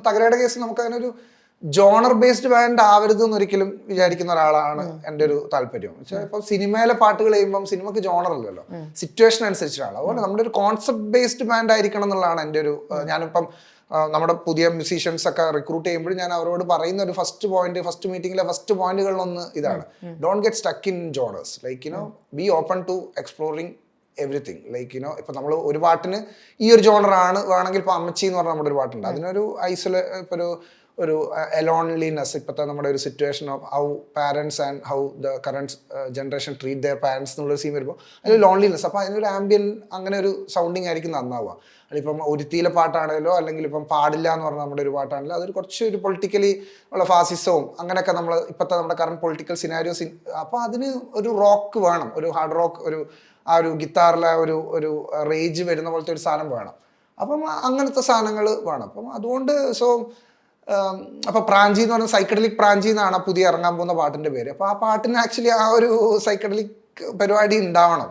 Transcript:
തകരയുടെ case നമുക്ക് അതിനൊരു genre based band ആവരുത് എന്നൊരിക്കലും വിചാരിക്കുന്ന ഒരാളാണ് എൻ്റെ ഒരു താല്പര്യം. പക്ഷേ ഇപ്പം സിനിമയിലെ പാട്ടുകൾ ചെയ്യുമ്പം സിനിമക്ക് ജോണർ അല്ലല്ലോ, സിറ്റുവേഷൻ അനുസരിച്ചിട്ടാണ്. അതുപോലെ നമ്മുടെ ഒരു കോൺസെപ്റ്റ് ബേസ്ഡ് ബാൻഡ് ആയിരിക്കണം എന്നുള്ളതാണ് എൻ്റെ ഒരു ഞാനിപ്പം നമ്മുടെ പുതിയ മ്യൂസീഷ്യൻസ് ഒക്കെ റിക്രൂട്ട് ചെയ്യുമ്പോൾ ഞാൻ അവരോട് പറയുന്ന ഒരു ഫസ്റ്റ് മീറ്റിംഗിലെ ഫസ്റ്റ് പോയിന്റുകളിലൊന്ന് ഇതാണ്, don't get stuck in genres, like be open to exploring everything. Like ഇപ്പൊ നമ്മൾ ഒരു പാട്ടിന് ഈ ഒരു ജോണറാണ് വേണമെങ്കിൽ ഇപ്പൊ അമ്മച്ചി എന്ന് പറഞ്ഞ നമ്മുടെ ഒരു പാട്ടുണ്ട്, അതിനൊരു ഇപ്പൊ ഒരു എലോൺലിനെസ്, ഇപ്പോഴത്തെ നമ്മുടെ ഒരു situation of how parents and how the current generation treat their parents എന്നുള്ളൊരു സീൻ വരുമ്പോൾ അതിൽ ലോൺലിനെസ്, അപ്പോൾ അതിനൊരു ആംബിയൻ അങ്ങനെ ഒരു സൗണ്ടിങ് ആയിരിക്കും നന്നാവുക. അതിപ്പം ഒരുത്തിയിലെ പാട്ടാണെങ്കിലോ അല്ലെങ്കിൽ ഇപ്പം പാടില്ല എന്ന് പറഞ്ഞ നമ്മുടെ ഒരു പാട്ടാണെങ്കിലോ അതൊരു കുറച്ച് ഒരു പൊളിറ്റിക്കലി ഉള്ള ഫാസിസവും അങ്ങനെയൊക്കെ നമ്മൾ ഇപ്പോഴത്തെ നമ്മുടെ കറണ്ട് പൊളിറ്റിക്കൽ സിനാരിയോസ്, അപ്പോൾ അതിന് ഒരു റോക്ക് വേണം, ഒരു ഹാർഡ് റോക്ക്, ഒരു ആ ഒരു ഗിത്താറിലെ ഒരു റേജ് വരുന്ന പോലത്തെ ഒരു സാധനം വേണം. അപ്പം അങ്ങനത്തെ സാധനങ്ങൾ വേണം. അപ്പം അതുകൊണ്ട് അപ്പൊ പ്രാഞ്ചി എന്ന് പറഞ്ഞാൽ സൈക്കഡലിക് പ്രാഞ്ചി എന്നാണ് പുതിയ ഇറങ്ങാൻ പോകുന്ന പാട്ടിന്റെ പേര്. അപ്പൊ ആ പാട്ടിന് ആക്ച്വലി ആ ഒരു സൈക്കഡലിക് പരിപാടി ഉണ്ടാവണം.